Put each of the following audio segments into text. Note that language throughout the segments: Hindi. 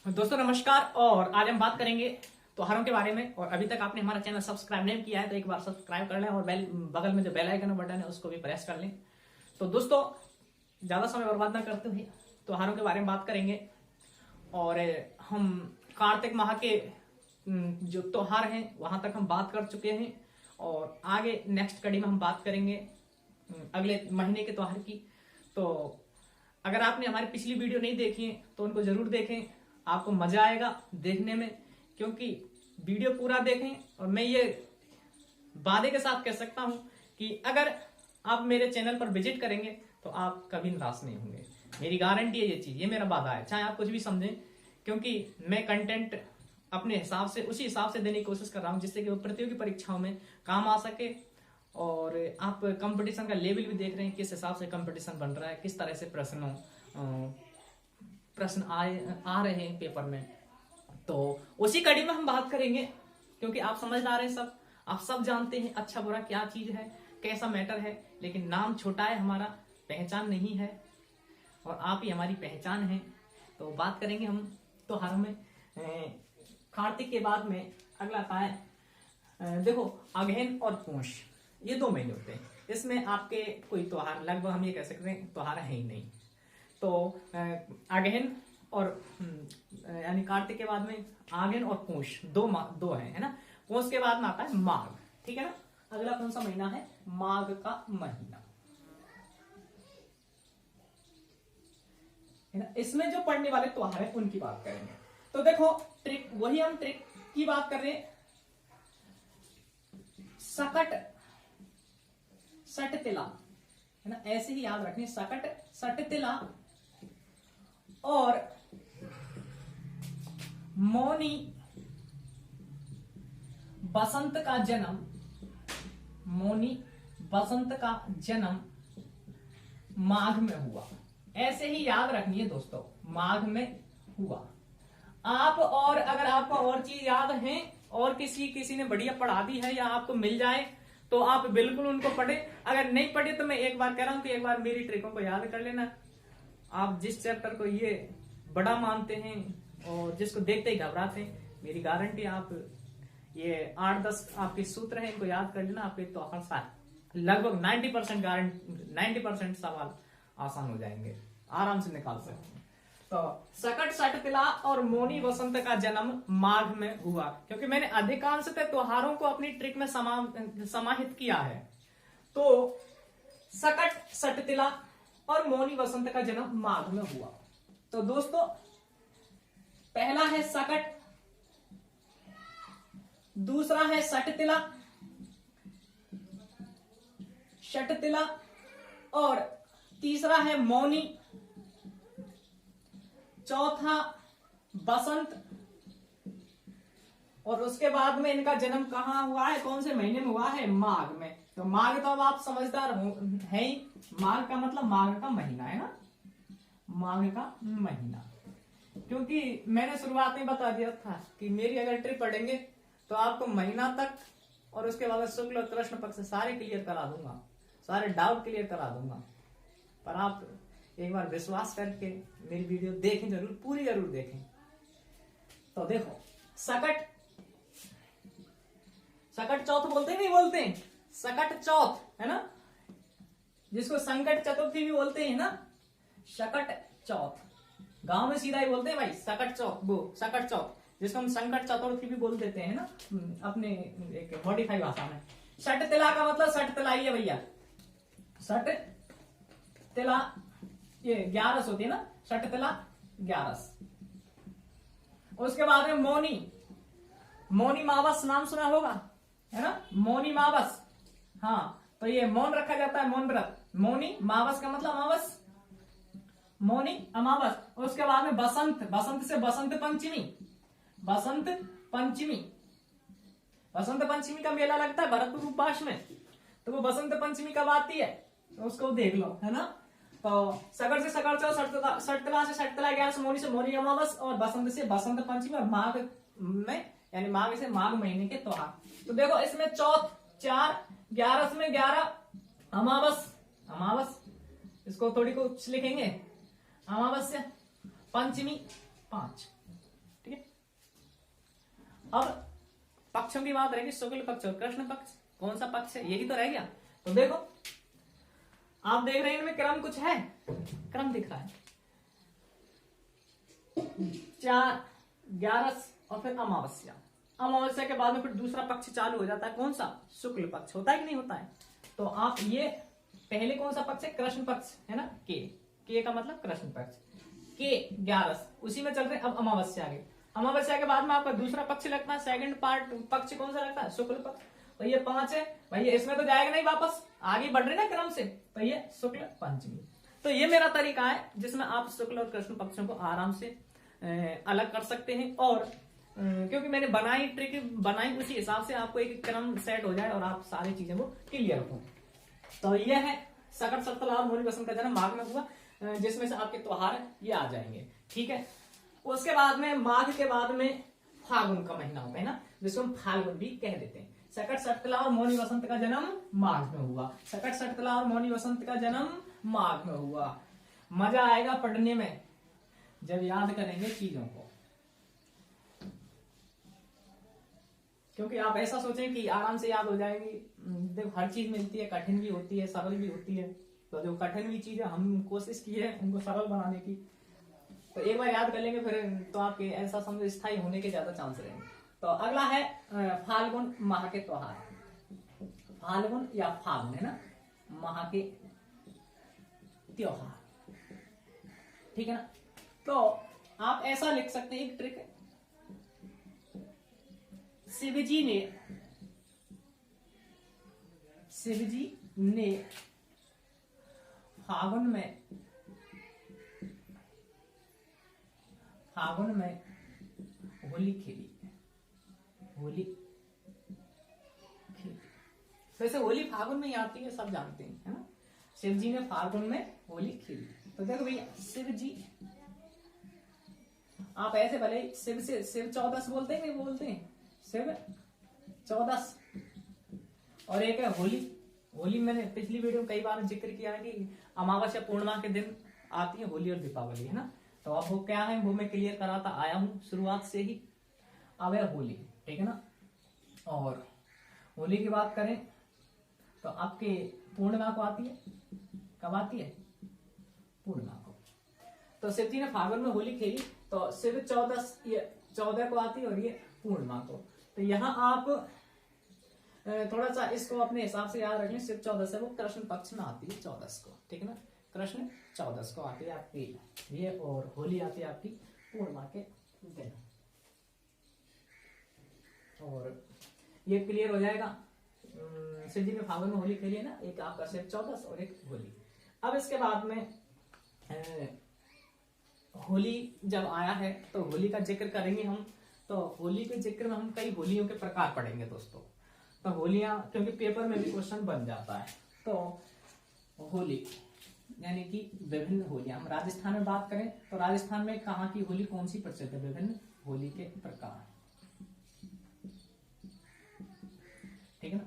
दोस्तों नमस्कार। और आज हम बात करेंगे त्योहारों के बारे में। और अभी तक आपने हमारा चैनल सब्सक्राइब नहीं किया है तो एक बार सब्सक्राइब कर लें और बगल में जो बेल आइकन बटन है उसको भी प्रेस कर लें। तो दोस्तों ज्यादा समय बर्बाद ना करते हुए त्योहारों के बारे में बात करेंगे। और हम कार्तिक माह के जो त्योहार हैं वहां तक हम बात कर चुके हैं और आगे नेक्स्ट कड़ी में हम बात करेंगे अगले महीने के त्योहार की। तो अगर आपने हमारी पिछली वीडियो नहीं देखी है तो उनको जरूर देखें, आपको मजा आएगा देखने में, क्योंकि वीडियो पूरा देखें। और मैं ये वादे के साथ कह सकता हूं कि अगर आप मेरे चैनल पर विजिट करेंगे तो आप कभी निराश नहीं होंगे। मेरी गारंटी है ये चीज, ये मेरा वादा है, चाहे आप कुछ भी समझें, क्योंकि मैं कंटेंट अपने हिसाब से उसी हिसाब से देने की कोशिश कर रहा हूं जिससे कि वो प्रतियोगी परीक्षाओं में काम आ सके। और आप कंपटीशन का लेवल भी देख रहे हैं, किस हिसाब से कंपटीशन बन रहा है, किस तरह से प्रश्न आ रहे हैं पेपर में। तो उसी कड़ी में हम बात करेंगे, क्योंकि आप समझदार हैं, सब आप सब जानते हैं अच्छा बुरा क्या चीज है, कैसा मैटर है। लेकिन नाम छोटा है हमारा, पहचान नहीं है, और आप ही हमारी पहचान है। तो बात करेंगे हम त्योहारों में। कार्तिक के बाद में अगला आता है, देखो अगहन और पूष, ये 2 महीने होते हैं। इसमें आपके कोई त्योहार लगभग हम ये कह सकते हैं त्योहार है ही नहीं। तो अगहन और यानी कार्तिक के बाद में आगन और पूष दो है ना। पूष के बाद में आता है माघ, ठीक है ना। अगला कौन सा महीना है? माघ का महीना है ना। इसमें जो पड़ने वाले त्योहार है उनकी बात करेंगे। तो देखो ट्रिक, वही हम ट्रिक की बात कर रहे हैं। सट तिला है ना, ऐसे ही याद रखनी, सट तिला और मौनी बसंत का जन्म, मौनी बसंत का जन्म माघ में हुआ। ऐसे ही याद रखनी है दोस्तों, माघ में हुआ। आप और अगर आपको और चीज याद है और किसी ने बढ़िया पढ़ा दी है या आपको मिल जाए तो आप बिल्कुल उनको पढ़े। अगर नहीं पढ़े तो मैं एक बार कह रहा हूं कि एक बार मेरी ट्रिकों को याद कर लेना। आप जिस चैप्टर को ये बड़ा मानते हैं और जिसको देखते ही घबराते हैं, मेरी गारंटी आप ये 8-10 आपके सूत्र हैं, इनको याद कर लेना। आपके तो लगभग 90% सवाल आसान हो जाएंगे, आराम से निकाल सकते हैं। तो सकट सट तिला और मौनी बसंत का जन्म माघ में हुआ, क्योंकि मैंने अधिकांशतः त्योहारों को अपनी ट्रिक में समाहित किया है। तो सकट सट तिला और मौनी बसंत का जन्म माघ में हुआ। तो दोस्तों पहला है सकट, दूसरा है सट तिला और तीसरा है मौनी, चौथा बसंत। और उसके बाद में इनका जन्म कहां हुआ है, कौन से महीने में हुआ है? माघ में। तो माघ तो अब आप समझदार है ही, माघ का मतलब माघ का महीना है ना, माघ का महीना। क्योंकि मैंने शुरुआत में बता दिया था कि मेरी अगर ट्रिप पढ़ेंगे तो आपको महीना तक और उसके बाद शुक्ल और कृष्ण पक्ष सारे क्लियर करा दूंगा, सारे डाउट क्लियर करा दूंगा। पर आप एक बार विश्वास करके मेरी वीडियो देखें, जरूर पूरी जरूर देखें। तो देखो सकट चौथ बोलते हैं, नहीं बोलते हैं? सकट चौथ है ना, जिसको संकट चतुर्थी भी बोलते हैं ना, सकट चौथ। गांव में सीधा ही बोलते हैं भाई सकट चौथ, वो सकट चौथ, जिसको हम संकट चतुर्थी भी बोल देते हैं ना अपने एक मॉडिफाई भाषा में। सट तिला का मतलब सट तिलाई है भैया, सट तिला ये 11 होती है ना, सट तिला 11। उसके बाद में मौनी मावस नाम सुना होगा है ना, मौनी मावस। हाँ, तो ये मौन रखा जाता है, मौन व्रत। मौनी मावस का मतलब अमावस, मौनी अमावस। उसके बाद में बसंत से बसंत पंचमी का मेला लगता है भरतपुर उपवास में। तो वो बसंत पंचमी कब आती है तो उसको देख लो है ना। तो सगर से सगर चौथ, सटतला से सटतला 11, मौनी से मौनी अमावस और बसंत से बसंत पंचमी और माघ में यानी माघ से माघ महीने के त्योहार। तो देखो इसमें चौथ 4, 11 में 11 अमावस, इसको थोड़ी कुछ लिखेंगे अमावस्या, पंचमी 5, अब पक्षों की बात रहेगी, शुक्ल पक्ष और कृष्ण पक्ष। कौन सा पक्ष है, यही तो रह गया। तो देखो आप देख रहे हैं इनमें क्रम कुछ है, क्रम दिख रहा है 4, 11 और फिर अमावस्या। अमावस्या के बाद में फिर दूसरा पक्ष चालू हो जाता है, कौन सा, शुक्ल पक्ष। होता है कि नहीं होता है। तो आप ये पहले कौन सा पक्ष है, कृष्ण पक्ष है ना, के का मतलब कृष्ण पक्ष, के 11 उसी में चल रहे। अब अमावस्या आ गई, अमावस्या के बाद में आपका दूसरा पक्ष लगता है, सेकंड पार्ट पक्ष कौन सा लगता है, शुक्ल पक्ष। तो ये 5 है भैया, इसमें तो जाएगा नहीं वापस, आगे बढ़ रहे ना क्रम से। तो ये शुक्ल पंचमी। तो ये मेरा तरीका है जिसमें आप शुक्ल और कृष्ण पक्षों को आराम से अलग कर सकते हैं। और क्योंकि मैंने बनाई ट्रिक बनाई उसी हिसाब से आपको एक क्रम सेट हो जाए और आप सारी चीजें वो क्लियर हो। तो ये है सकट सप्तला और मोनी बसंत का जन्म माघ में हुआ, जिसमें से आपके त्योहार ये आ जाएंगे। ठीक है, उसके बाद में माघ के बाद में फागुन का महीना होता है ना, जिसको हम फाल्गुन भी कह देते हैं। सकट सटकला और मौनी वसंत का जन्म माघ में हुआ, सकट सटकला और मौनी वसंत का जन्म माघ में हुआ। मजा आएगा पढ़ने में जब याद करेंगे चीजों को, क्योंकि आप ऐसा सोचें कि आराम से याद हो जाएगी। देखो हर चीज मिलती है, कठिन भी होती है, सरल भी होती है। तो जो कठिन भी चीज है हम कोशिश की है उनको सरल बनाने की। तो एक बार याद कर लेंगे फिर तो आपके ऐसा समझ स्थायी होने के ज्यादा चांस रहेंगे। तो अगला है फाल्गुन माह के त्योहार। फाल्गुन या फाल्गुन है ना, माह के त्योहार। ठीक है ना। तो आप ऐसा लिख सकते हैं, एक ट्रिक है, शिवजी ने फागुन में होली खेली। वैसे होली फागुन में ही आती है, सब जानते हैं, है ना। शिव जी ने फागुन में होली खेली। तो देखो भैया, शिव जी, आप ऐसे भले शिव 14 बोलते हैं, नहीं बोलते हैं, शिव 14। और एक है होली। होली मैंने पिछली वीडियो में कई बार जिक्र किया है कि अमावस्या पूर्णिमा के दिन आती है होली और दीपावली, है ना। तो अब वो क्या है वो मैं क्लियर कराता आया हूं शुरुआत से ही। अब है होली, ठीक है ना। और होली की बात करें तो आपके पूर्णिमा को आती है, कब आती है, पूर्णिमा को। तो शिव जी ने फागुन में होली खेली, तो शिव 14 को आती है और ये पूर्णिमा को। तो यहाँ आप थोड़ा सा इसको अपने हिसाब से याद रख लें। शिव 14 से वो कृष्ण पक्ष में आती है 14 को, ठीक है ना। कृष्ण 14 को आती है आपकी ये, और होली आती है आपकी पूर्णिमा के दिन। और ये क्लियर हो जाएगा। शिव जी ने फागुन में होली खेली है ना, एक आपका शिव 14 और एक होली। अब इसके बाद में होली जब आया है तो होली का जिक्र करेंगे हम। तो होली के जिक्र में हम कई होलियों के प्रकार पढ़ेंगे दोस्तों। तो होलियां, क्योंकि पेपर में भी क्वेश्चन बन जाता है। तो होली यानी कि विभिन्न होलियां, हम राजस्थान में बात करें तो राजस्थान में कहाँ की होली कौन सी प्रसिद्ध है, विभिन्न होली के प्रकार, ठीक है ना।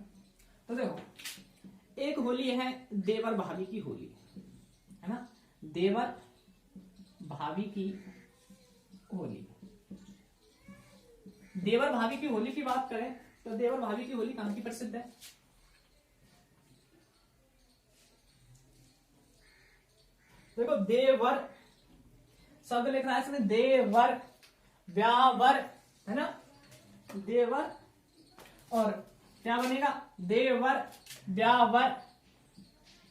तो देखो एक होली है देवर भाभी की होली, है ना, देवर भाभी की होली। देवर भाभी की होली की बात करें तो देवर भाभी की होली कहां की प्रसिद्ध है, देखो देवर शब्द लिख रहा है इसमें, देवर व्यावर, है ना, देवर और क्या बनेगा, देवर व्यावर।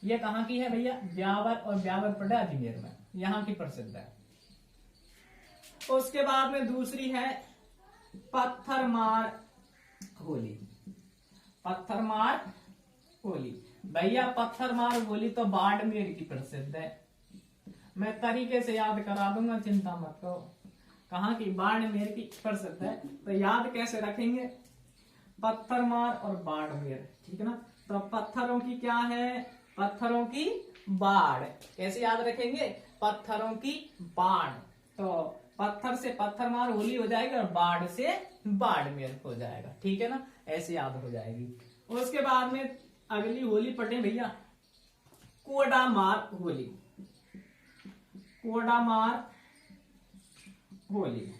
ये कहां की है भैया, व्यावर, और व्यावर पड़ा अजमेर में, यहां की प्रसिद्ध है। उसके बाद में दूसरी है पत्थरमार होली। पत्थरमार होली भैया, पत्थरमार होली तो बाड़मेर की प्रसिद्ध है। मैं तरीके से याद करा दूंगा, चिंता मत करो। कहां की, बाड़मेर की प्रसिद्ध है। तो याद कैसे रखेंगे, पत्थरमार और बाड़मेर, ठीक है ना। तो पत्थरों की क्या है, पत्थरों की बाढ़। कैसे याद रखेंगे, पत्थरों की बाढ़। तो पत्थर से पत्थरमार होली हो जाएगी और बाढ़ से बाड़मेर हो जाएगा, ठीक है ना, ऐसे याद हो जाएगी। उसके बाद में अगली होली पढ़े भैया, कोडामार होली। कोडामार होली,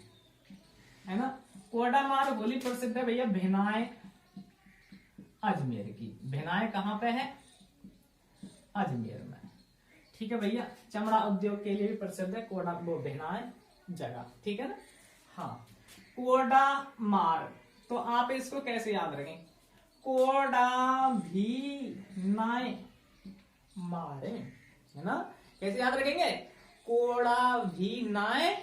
है ना, कोडामार होली प्रसिद्ध है भैया भिनाय अजमेर की। भिनाय कहाँ पे है? अजमेर में। ठीक है भैया, चमड़ा उद्योग के लिए भी प्रसिद्ध है कोडा, वो भिनाय जगह। ठीक है ना। हाँ, कोडामार, तो आप इसको कैसे याद रखें? कोडा भी नाय मारे, है ना। कैसे याद रखेंगे? कोड़ा भी नाय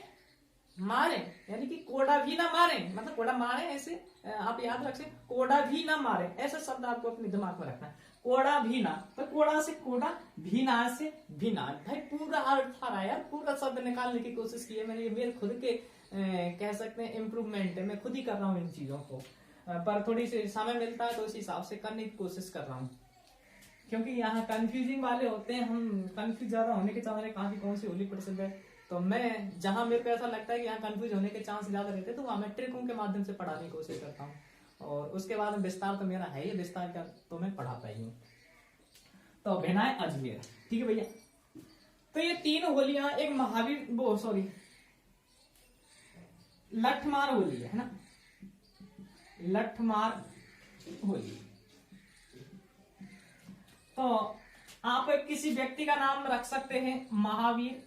मारे, यानी कि कोड़ा भी ना मारे, मतलब कोड़ा मारे ऐसे आप याद रख सकते। कोड़ा भी ना मारे, ऐसा शब्द आपको अपने दिमाग में रखना है। कोड़ा भी ना, तो कोड़ा से कोड़ा, भीना से भीना। भाई पूरा अर्थ आ रहा है यार, पूरा शब्द निकालने की कोशिश की है मैंने। ये मेरे खुद के कह सकते हैं इम्प्रूवमेंट है, मैं खुद ही कर रहा हूँ इन चीजों को, पर थोड़ी सी समय मिलता है तो उस हिसाब से करने की कोशिश कर रहा हूँ, क्योंकि यहाँ कंफ्यूजिंग वाले होते हैं, हम कंफ्यूज ज्यादा होने के चांस कहाँ की कौन सी होली प्रसिद्ध है। तो मैं जहां मेरे को ऐसा लगता है कि यहाँ कंफ्यूज होने के चांस ज्यादा रहते हैं, तो वहां मैं ट्रिकों के माध्यम से पढ़ाने की कोशिश करता हूँ। और उसके बाद विस्तार तो मेरा है ही, विस्तार का तो मैं पढ़ाता ही हूँ। तो भिनाय अजमेर, ठीक है भैया। तो ये तीन होलियां, एक महावीर वो सॉरी लठमार होली है ना, लठमार होली। तो आप किसी व्यक्ति का नाम रख सकते हैं महावीर,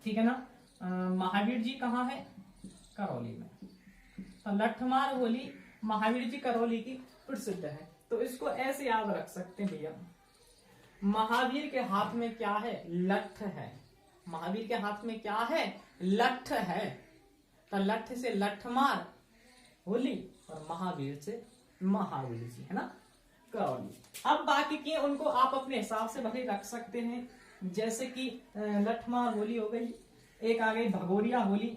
ठीक है ना। महावीर जी कहाँ है? करौली में। तो लठमार होली महावीर जी करौली की प्रसिद्ध है। तो इसको ऐसे याद रख सकते हैं भैया, महावीर के हाथ में क्या है? लठ है। महावीर के हाथ में क्या है? लठ है। तो लठ से लठमार होली और महावीर से महावीर जी, है ना, करौली। अब बाकी के उनको आप अपने हिसाब से भले रख सकते हैं, जैसे कि लठमार होली हो गई, एक आ गई भगोरिया होली,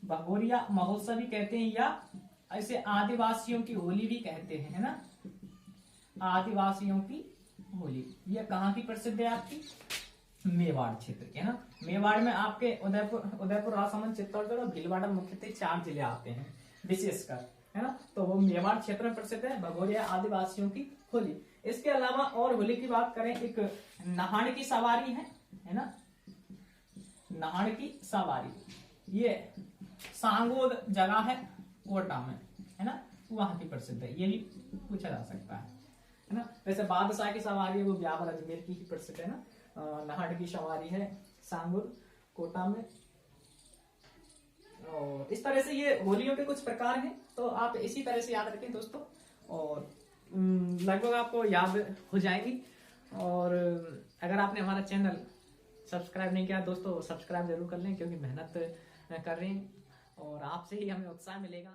भगोरिया महोत्सव भी कहते हैं, या ऐसे आदिवासियों की होली भी कहते हैं, है ना, आदिवासियों की होली। ये कहाँ की प्रसिद्ध है? आपकी मेवाड़ क्षेत्र की, है ना। मेवाड़ में आपके उदयपुर राजसमंद, चित्तौड़गढ़ और भीलवाड़ा मुख्यतः 4 जिले आते हैं विशेषकर, है ना। तो वो मेवाड़ क्षेत्र में प्रसिद्ध है भगोरिया आदिवासियों की होली। इसके अलावा और होली की बात करें, एक नहाड़ की सवारी है ना, नहाड़ की सवारी, ये सांगोद जगह है कोटा में, है ना, वहां की प्रसिद्ध है। ये भी पूछा जा सकता है ना। वैसे बादशाह की सवारी है वो ब्यावर अजमेर की ही प्रसिद्ध है ना। नहाड़ की सवारी है सांगोद कोटा में। और इस तरह से ये होलियों के कुछ प्रकार हैं, तो आप इसी तरह से याद रखें दोस्तों, और लगभग आपको याद हो जाएगी। और अगर आपने हमारा चैनल सब्सक्राइब नहीं किया दोस्तों, सब्सक्राइब जरूर कर लें, क्योंकि मेहनत कर रहे हैं और आपसे ही हमें उत्साह मिलेगा।